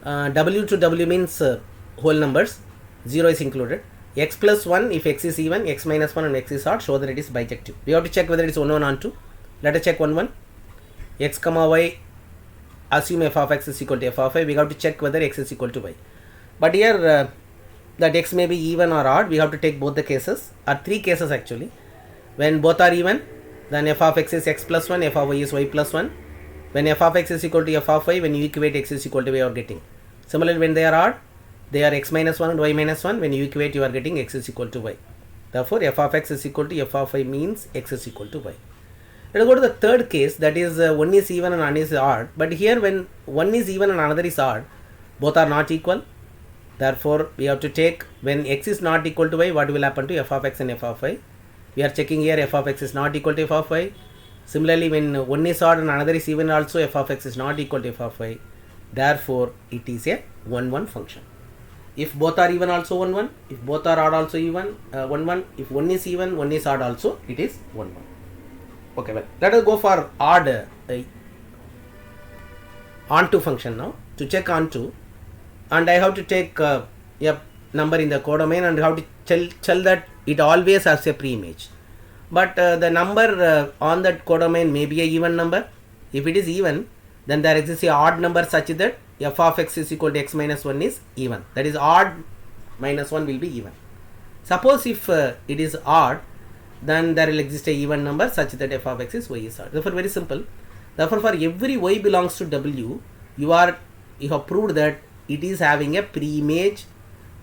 W to W means whole numbers, 0 is included. X plus 1 if x is even, x minus 1 and x is odd, show that it is bijective. We have to check whether it is 1 1 on 2. Let us check 1 1. X comma y, assume f of x is equal to f of y. We have to check whether x is equal to y. But here that x may be even or odd, we have to take both the cases, or 3 cases actually. When both are even, then f of x is x plus 1, f of y is y plus 1. When f of x is equal to f of y, when you equate x is equal to y, you are getting. Similarly, when they are odd, they are x minus 1 and y minus 1. When you equate, you are getting x is equal to y. Therefore, f of x is equal to f of y means x is equal to y. Let us go to the third case, that is one is even and one is odd. But here when one is even and another is odd, both are not equal. Therefore, we have to take when x is not equal to y, what will happen to f of x and f of y. We are checking here f of x is not equal to f of y. Similarly, when one is odd and another is even also, f of x is not equal to f of y. Therefore, it is a 1 1 function. If both are even also 1 1, if both are odd also even 1 1, if one is even, one is odd also, it is 1 1. Okay, well, let us go for odd onto function now. To check onto, and I have to take a number in the codomain and have to tell that it always has a pre-image. But the number on that codomain may be a even number. If it is even, then there exists a odd number such that f of x is equal to x minus 1 is even. That is odd minus 1 will be even. Suppose if it is odd, then there will exist a even number such that f of x is y is odd. Therefore, very simple. Therefore, for every y belongs to W, you have proved that it is having a pre-image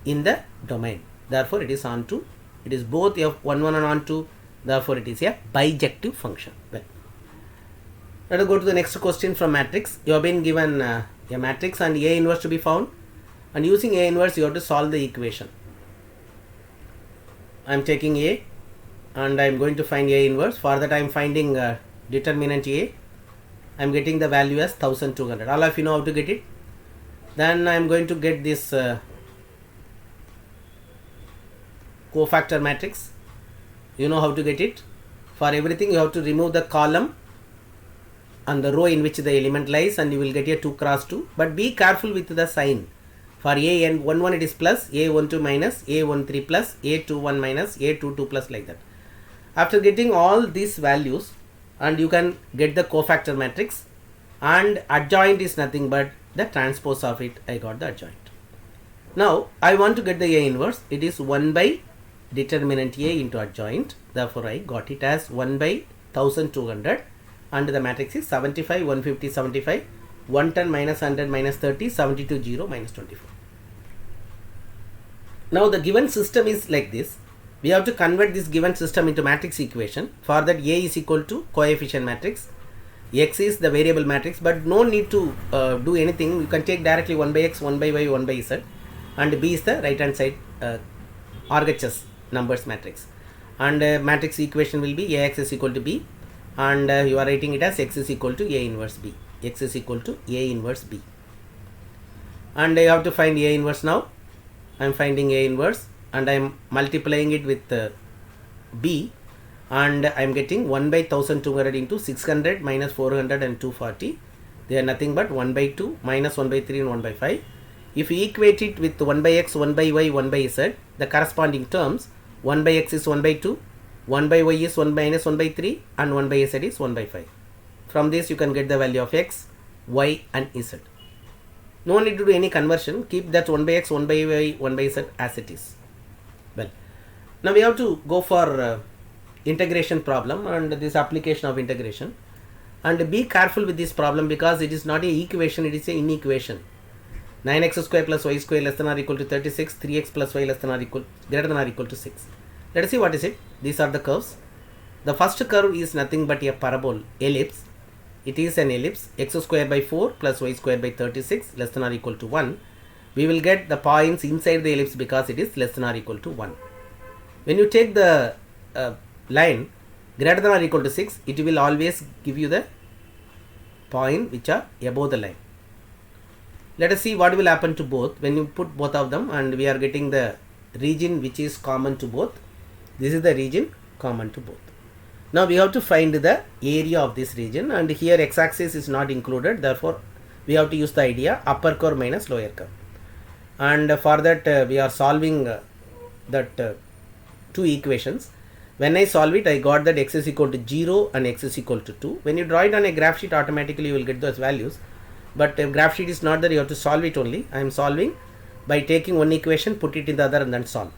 in the domain. Therefore, it is onto. It is both f1 1 and onto. Therefore, it is a bijective function. Well, let us go to the next question from matrix. You have been given a matrix and A inverse to be found, and using A inverse you have to solve the equation. I am taking A and I am going to find A inverse. For that I am finding determinant A. I am getting the value as 1200. All of you know how to get it. Then I am going to get this cofactor matrix. You know how to get it. For everything you have to remove the column and the row in which the element lies, and you will get a 2 cross 2. But be careful with the sign. For A and 1 1 it is plus, A12 minus, A13 plus, A21 minus, A22 plus, like that. After getting all these values, and you can get the cofactor matrix, and adjoint is nothing but the transpose of it. I got the adjoint. Now I want to get the A inverse. It is 1 by determinant A into adjoint. Therefore, I got it as 1 by 1200, and the matrix is 75, 150, 75, 110 minus 100 minus 30, 72, 0 minus 24. Now the given system is like this. We have to convert this given system into matrix equation. For that, A is equal to coefficient matrix, X is the variable matrix, but no need to do anything. You can take directly 1 by X, 1 by Y, 1 by Z, and B is the right hand side RHS numbers matrix, and matrix equation will be Ax is equal to B, and you are writing it as X is equal to A inverse B. X is equal to A inverse B, and I have to find A inverse now. I am finding A inverse, and I am multiplying it with B, and I am getting 1 by 1200 into 600 minus 400 and 240. They are nothing but 1 by 2 minus 1 by 3 and 1 by 5. If we equate it with 1 by x, 1 by y, 1 by z, the corresponding terms, 1 by x is 1 by 2, 1 by y is 1 minus 1 by 3 and 1 by z is 1 by 5. From this you can get the value of x, y and z. No need to do any conversion. Keep that 1 by x, 1 by y, 1 by z as it is. Well, now we have to go for integration problem and this application of integration. And be careful with this problem because it is not a equation, it is a inequation. 9x square plus y square less than or equal to 36, 3x plus y less than or equal greater than or equal to 6. Let us see what is it. These are the curves. The first curve is nothing but a parabol, ellipse. It is an ellipse, x square by 4 plus y square by 36 less than or equal to 1. We will get the points inside the ellipse because it is less than or equal to 1. When you take the line greater than or equal to 6, it will always give you the point which are above the line. Let us see what will happen to both when you put both of them, and we are getting the region which is common to both. This is the region common to both. Now we have to find the area of this region, and here x-axis is not included, therefore we have to use the idea upper curve minus lower curve. And for that we are solving that two equations. When I solve it, I got that x is equal to 0 and x is equal to 2. When you draw it on a graph sheet, automatically you will get those values. But if graph sheet is not there, you have to solve it only. I am solving by taking one equation, put it in the other and then solve.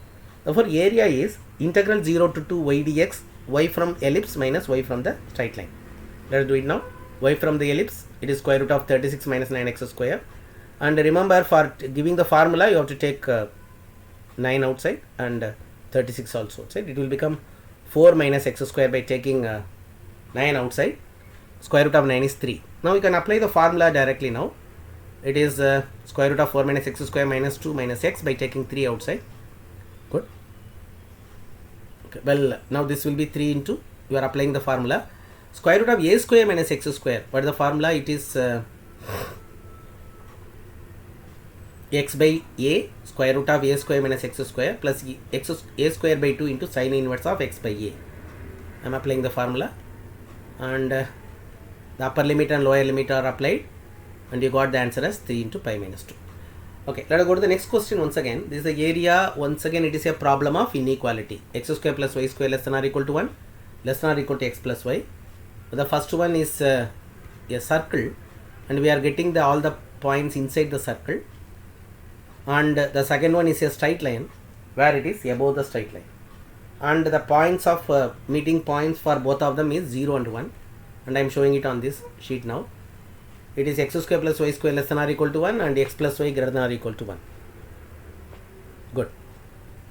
Therefore, area is integral 0 to 2 y dx, y from ellipse minus y from the straight line. Let us do it now. Y from the ellipse, it is square root of 36 minus 9x square. And remember, for giving the formula, you have to take 9 outside and 36 also outside. It will become 4 minus x square by taking 9 outside. Square root of 9 is 3. Now we can apply the formula directly now. It is square root of 4 minus x square minus 2 minus x by taking 3 outside. Good. Okay. Well, now this will be 3 into, you are applying the formula. Square root of a square minus x square. What is the formula? It is x by a square root of a square minus x square plus a square by 2 into sine inverse of x by a. I am applying the formula, and the upper limit and lower limit are applied, and you got the answer as 3 into pi minus 2. Okay, let us go to the next question once again. This is the area. Once again, it is a problem of inequality. X square plus y square less than or equal to 1, less than or equal to x plus y. The first one is a circle, and we are getting all the points inside the circle. And the second one is a straight line where it is above the straight line. And the points of meeting points for both of them is 0 and 1. And I am showing it on this sheet now. It is x square plus y square less than or equal to 1 and x plus y greater than or equal to 1. Good.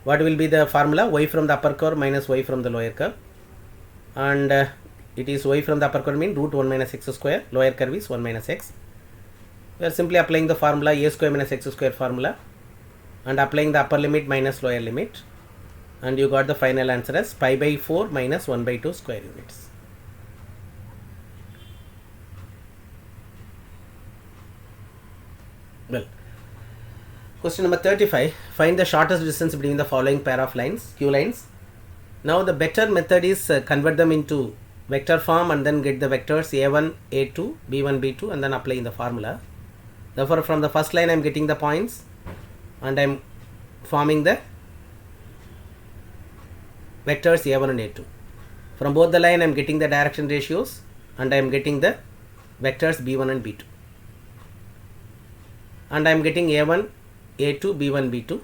What will be the formula? Y from the upper curve minus y from the lower curve. And it is y from the upper curve means root 1 minus x square. Lower curve is 1 minus x. We are simply applying the formula a square minus x square formula and applying the upper limit minus lower limit. And you got the final answer as pi by 4 minus 1 by 2 square units. Well, question number 35. Find the shortest distance between the following pair of lines, q lines. Now the better method is convert them into vector form and then get the vectors a1, a2, b1, b2 and then apply in the formula. Therefore, from the first line I am getting the points and I am forming the vectors a1 and a2. From both the line I am getting the direction ratios and I am getting the vectors b1 and b2. And I am getting a1, a2, b1, b2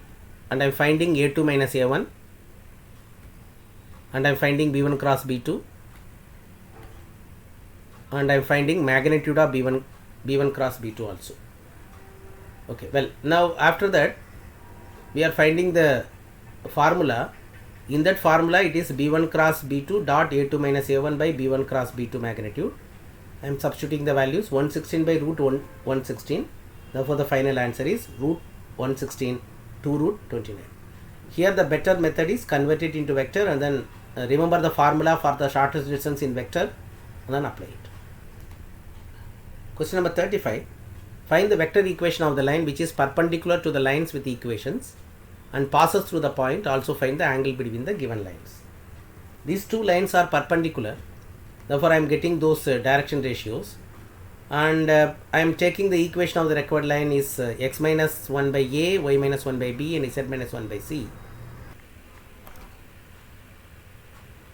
and I am finding a2 minus a1 and I am finding b1 cross b2 and I am finding magnitude of b1 cross b2 also. Okay, well, now after that we are finding the formula. In that formula it is b1 cross b2 dot a2 minus a1 by b1 cross b2 magnitude. I am substituting the values 116 by root 116. Therefore, the final answer is root 116 to root 29. Here the better method is convert it into vector and then remember the formula for the shortest distance in vector and then apply it. Question number 35. Find the vector equation of the line which is perpendicular to the lines with equations and passes through the point. Also find the angle between the given lines. These two lines are perpendicular, therefore I am getting those direction ratios, and I am taking the equation of the required line is x minus 1 by a, y minus 1 by b, and z minus 1 by c.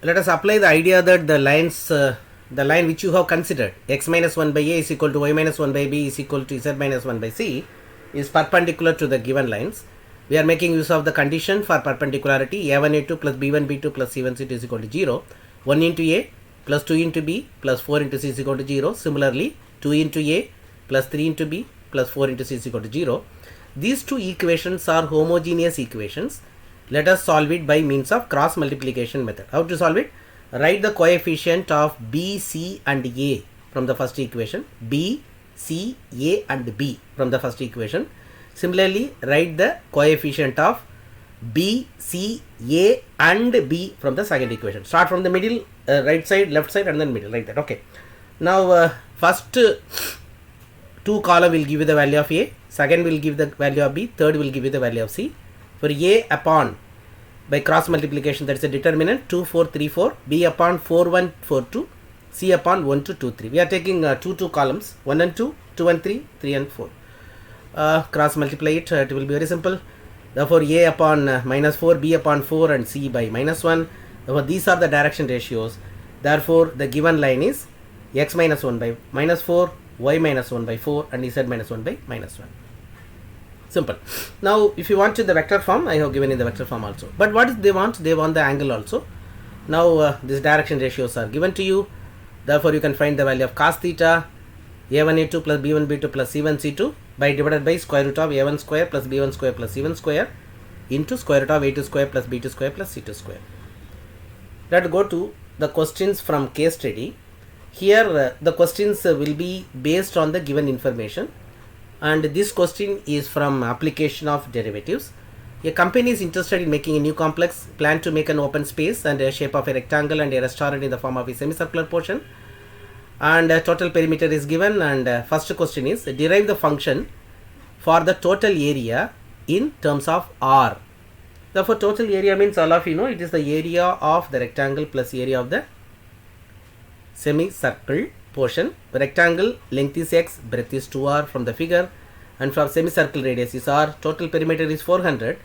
Let us apply the idea that the line which you have considered, x minus 1 by a is equal to y minus 1 by b is equal to z minus 1 by c, is perpendicular to the given lines. We are making use of the condition for perpendicularity. a1a2 plus b1b2 plus c1c2 is equal to 0. 1 into a plus 2 into b plus 4 into c is equal to 0. Similarly, 2 into a plus 3 into b plus 4 into c is equal to 0. These two equations are homogeneous equations. Let us solve it by means of cross multiplication method. How to solve it? Write the coefficient of b, c and a from the first equation. B, c, a and b from the first equation. Similarly, write the coefficient of b, c, a and b from the second equation. Start from the middle, right side, left side, and then middle, like that. Okay. Now, first two column will give you the value of a, second will give the value of b, third will give you the value of c. For a upon, by cross multiplication, that is a determinant, 2, 4, 3, 4, b upon 4, 1, 4, 2, c upon 1, 2, 2, 3. We are taking two columns, 1 and 2, 2 and 3, 3 and 4. Cross multiply it, it will be very simple. Therefore, a upon minus 4, b upon 4 and c by minus 1. Therefore, these are the direction ratios. Therefore, the given line is x minus 1 by minus 4, y minus 1 by 4 and z minus 1 by minus 1. Simple. Now, if you want in the vector form, I have given in the vector form also. But what is they want? They want the angle also. Now, these direction ratios are given to you. Therefore, you can find the value of cos theta, a1a2 plus b1b2 plus c1c2 by divided by square root of a1 square plus b1 square plus c1 square into square root of a2 square plus b2 square plus c2 square. Let's go to the questions from case study. Here, the questions will be based on the given information. And this question is from application of derivatives. A company is interested in making a new complex, plan to make an open space and a shape of a rectangle and a restaurant in the form of a semicircular portion. And total perimeter is given, and first question is derive the function for the total area in terms of R. Therefore, total area means all of you know it is the area of the rectangle plus area of the semicircle portion. The rectangle length is x, breadth is 2r from the figure, and for semicircle radius is r. Total perimeter is 400.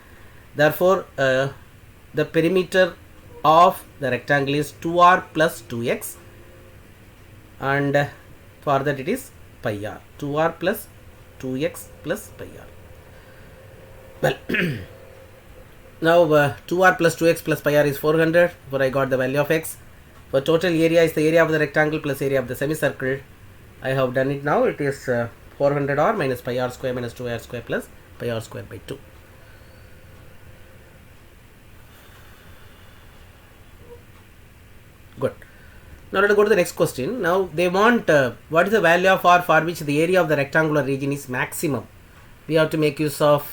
Therefore, the perimeter of the rectangle is 2r plus 2x, and for that it is pi r. 2r plus 2x plus pi r. Well, now 2r plus 2x plus pi r is 400, for I got the value of x. For total area is the area of the rectangle plus area of the semicircle. I have done it now. It is 400r minus pi r square minus 2r square plus pi r square by 2. Good. Now let us go to the next question. Now they want what is the value of r for which the area of the rectangular region is maximum. We have to make use of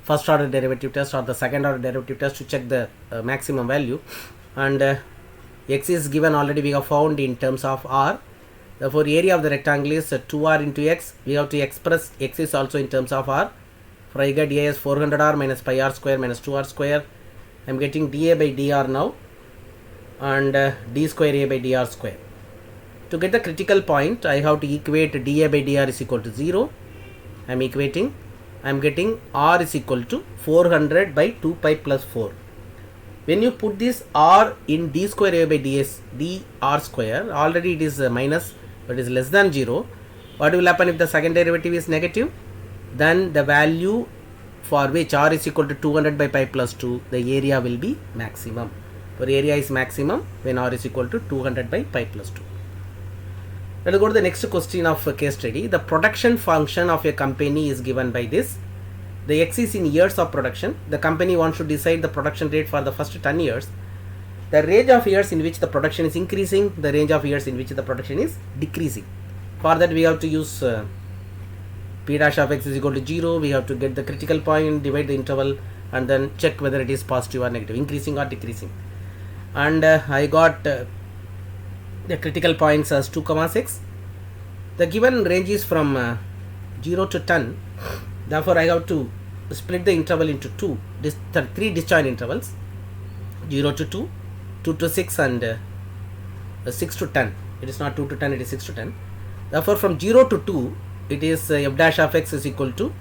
first order derivative test or the second order derivative test to check the maximum value, and x is given already, we have found in terms of r. Therefore, area of the rectangle is 2r into x. We have to express x is also in terms of r. For I get a is 400r minus pi r square minus 2r square. I am getting dA by dr now, and d square a by dr square. To get the critical point, I have to equate dA by dr is equal to 0. I am equating. I am getting r is equal to 400 by 2 pi plus 4. When you put this r in d square a by dr square, already it is minus, but it is less than 0. What will happen if the second derivative is negative? Then the value for which r is equal to 200 by pi plus 2, the area will be maximum. For area is maximum when r is equal to 200 by pi plus 2. Let us go to the next question of case study. The production function of a company is given by this. The x is in years of production. The company wants to decide the production rate for the first 10 years. The range of years in which the production is increasing, the range of years in which the production is decreasing. For that we have to use p dash of x is equal to 0. We have to get the critical point, divide the interval, and then check whether it is positive or negative, increasing or decreasing. And I got the critical points as 2, 6. The given range is from 0 to 10. Therefore, I have to split the interval into 3 disjoint intervals, 0 to 2, 2 to 6 and 6 to 10. It is not 2 to 10, it is 6 to 10. Therefore, from 0 to 2, it is f dash of x is equal to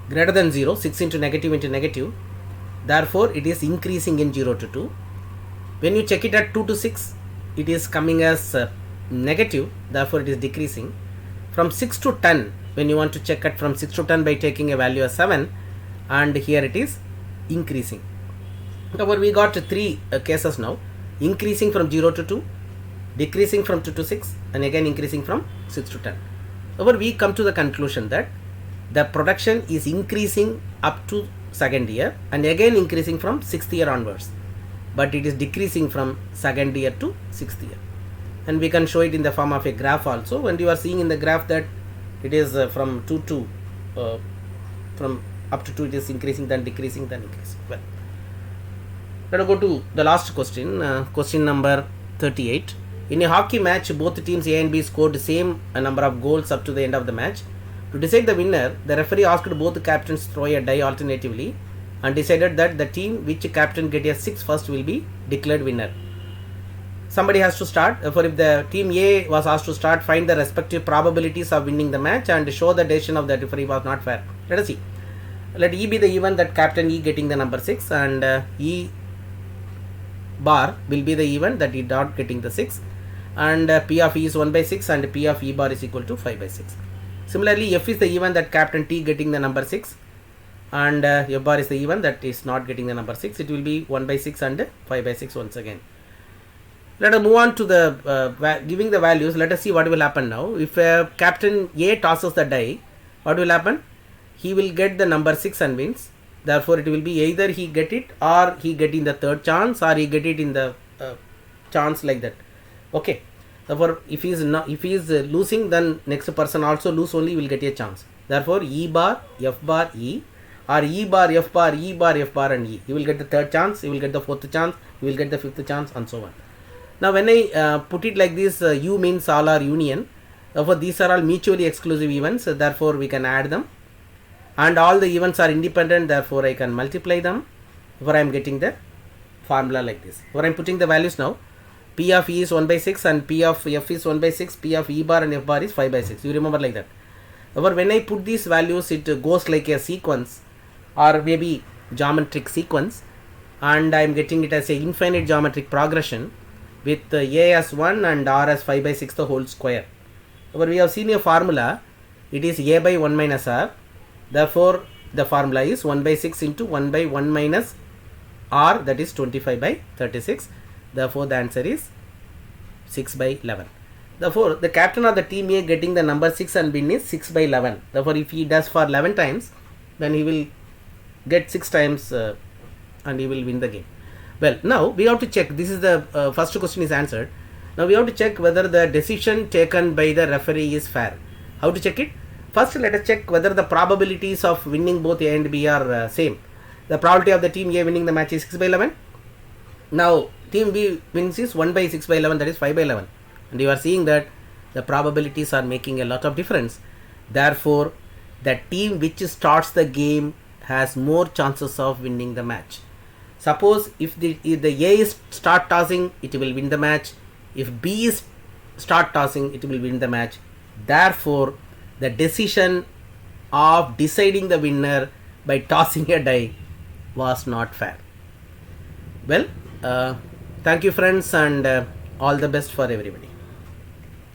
greater than 0, 6 into negative. Therefore, it is increasing in 0 to 2. When you check it at 2 to 6, it is coming as negative, therefore it is decreasing. From 6 to 10, when you want to check it from 6 to 10 by taking a value of 7, and here it is increasing. Therefore, we got 3 cases now: increasing from 0 to 2, decreasing from 2 to 6, and again increasing from 6 to 10. Therefore, we come to the conclusion that the production is increasing up to second year and again increasing from 6th year onwards, but it is decreasing from second year to 6th year. And we can show it in the form of a graph also. When you are seeing in the graph that it is from 2 to from up to 2 it is increasing, then decreasing, then increasing. Well, let us go to the last question, question number 38. In a hockey match, both teams A and B scored the same number of goals up to the end of the match. To decide the winner, the referee asked both the captains to throw a die alternatively and decided that the team which captain get a 6 first will be declared winner. Somebody has to start. For if the team A was asked to start, find the respective probabilities of winning the match and show the decision of the referee was not fair. Let us see. Let E be the event that captain E getting the number 6, and E bar will be the event that E dot getting the 6, and P of E is 1 by 6 and P of E bar is equal to 5 by 6. Similarly, F is the event that captain T getting the number 6, and F bar is the event that is not getting the number 6. It will be 1 by 6 and 5 by 6 once again. Let us move on to the giving the values. Let us see what will happen now. If captain A tosses the die, what will happen? He will get the number 6 and wins. Therefore, it will be either he get it or he get in the third chance, or he get it in the chance like that. Okay. Therefore, if he is losing, then next person also lose, only will get a chance. Therefore, E bar, F bar, E, or E bar, F bar, E bar, F bar, and E. You will get the third chance, you will get the fourth chance, you will get the fifth chance, and so on. Now, when I put it like this, U means all are union. Therefore, these are all mutually exclusive events. Therefore, we can add them. And all the events are independent. Therefore, I can multiply them. Therefore, I am getting the formula like this. Therefore, I am putting the values now. P of E is 1 by 6 and P of F is 1 by 6. P of E bar and F bar is 5 by 6. You remember like that. Therefore, when I put these values, it goes like a sequence or maybe geometric sequence. And I am getting it as a infinite geometric progression with A as 1 and R as 5 by 6 the whole square. But we have seen a formula. It is A by 1 minus R. Therefore, the formula is 1 by 6 into 1 by 1 minus R, that is 25 by 36. Therefore, the answer is 6 by 11. Therefore, the captain of the team A getting the number 6 and win is 6 by 11. Therefore, if he does for 11 times, then he will get 6 times and he will win the game. Well, now we have to check. This is the first question is answered. Now we have to check whether the decision taken by the referee is fair. How to check it? First, let us check whether the probabilities of winning both A and B are same. The probability of the team A winning the match is 6 by 11. Now, team B wins is 1 by 6 by 11, that is 5 by 11. And you are seeing that the probabilities are making a lot of difference. Therefore, the team which starts the game has more chances of winning the match. Suppose if the A is start tossing, it will win the match. If B is start tossing, it will win the match. Therefore, the decision of deciding the winner by tossing a die was not fair. Well, thank you friends, and all the best for everybody.